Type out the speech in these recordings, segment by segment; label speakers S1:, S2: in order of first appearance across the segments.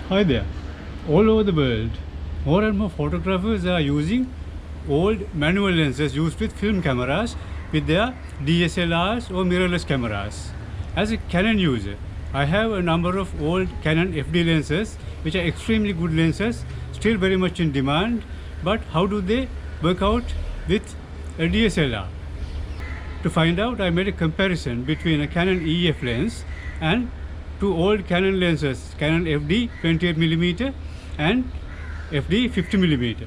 S1: Hi there. All over the world, more and more photographers are using old manual lenses used with film cameras with their DSLRs or mirrorless cameras. As a Canon user, I have a number of old Canon FD lenses which are extremely good lenses, still very much in demand, but how do they work out with a DSLR? To find out, I made a comparison between a Canon EF lens and two old Canon lenses, Canon FD 28mm and FD 50mm.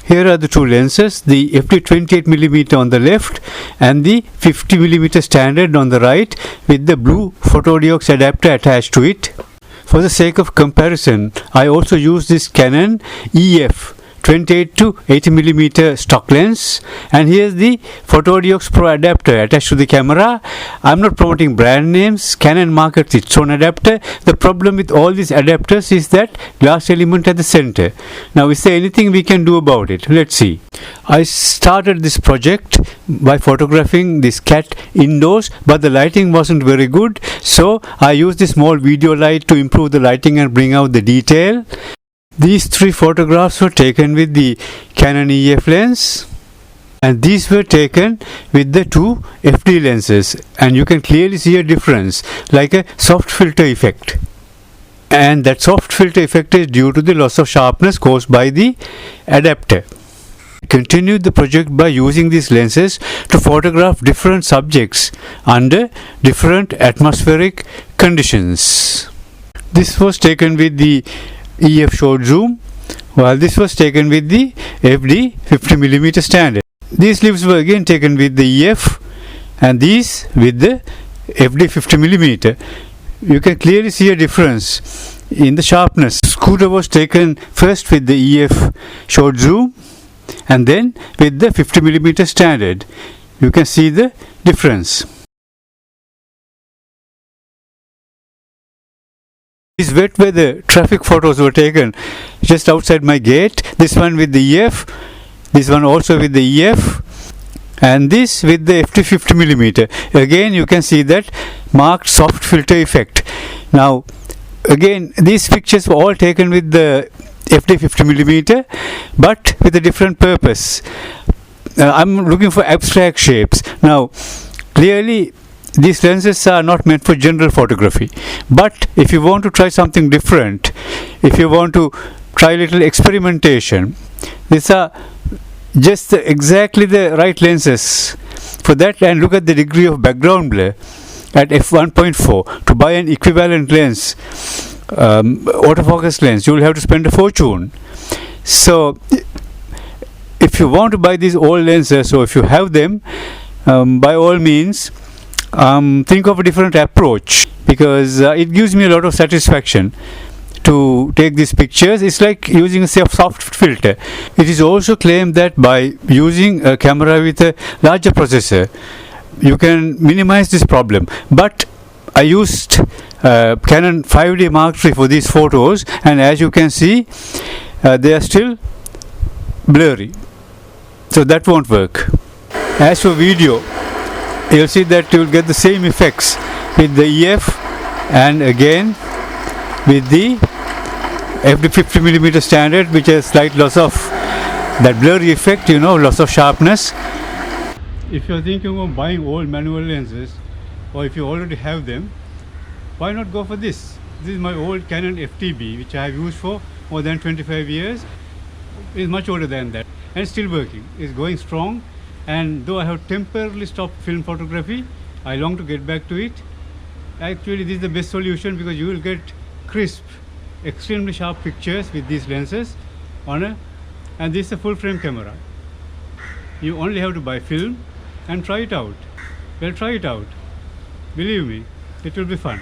S1: Here are the two lenses, the FD 28mm on the left and the 50mm standard on the right with the blue photodiox adapter attached to it. For the sake of comparison, I also use this Canon EF 28 to 80mm stock lens, and here's the photodiox pro adapter attached to the camera. I'm not promoting brand names. Canon markets its own adapter. The problem with all these adapters is that glass element at the center. Now, is there anything we can do about it? Let's see. I started this project by photographing this cat indoors, but the lighting wasn't very good, so I used this small video light to improve the lighting and bring out the detail. These three photographs were taken with the Canon EF lens, and these were taken with the two FD lenses, and you can clearly see a difference, like a soft filter effect. And that soft filter effect is due to the loss of sharpness caused by the adapter. I continued the project by using these lenses to photograph different subjects under different atmospheric conditions. This was taken with the EF short zoom, while this was taken with the FD 50mm standard. These leaves were again taken with the EF and these with the FD 50mm. You can clearly see a difference in the sharpness. Scooter was taken first with the EF short zoom and then with the 50mm standard. You can see the difference. These wet weather traffic photos were taken just outside my gate. This one with the EF, this one also with the EF, and this with the FD 50mm. Again, you can see that marked soft filter effect. Now, again, these pictures were all taken with the FD 50mm, but with a different purpose. I'm looking for abstract shapes. Now, clearly, these lenses are not meant for general photography, but if you want to try something different, if you want to try a little experimentation, these are just exactly the right lenses for that. And look at the degree of background blur at f1.4. To buy an equivalent lens, autofocus lens, you will have to spend a fortune. So if you want to buy these old lenses, or if you have them, by all means, think of a different approach, because it gives me a lot of satisfaction to take these pictures. It's like using a soft filter. It is also claimed that by using a camera with a larger processor, you can minimize this problem. But I used Canon 5D Mark III for these photos, and as you can see, they are still blurry. So that won't work. As for video, you'll see that you'll get the same effects with the EF and again with the FD 50mm standard, which has slight loss of that blurry effect, loss of sharpness. If you're thinking of buying old manual lenses, or if you already have them, why not go for this? This is my old Canon FTB, which I have used for more than 25 years. It's much older than that and still working. It's going strong. And though I have temporarily stopped film photography, I long to get back to it. Actually, this is the best solution, because you will get crisp, extremely sharp pictures with these lenses and this is a full frame camera. You only have to buy film and try it out. Well, try it out. Believe me, it will be fun.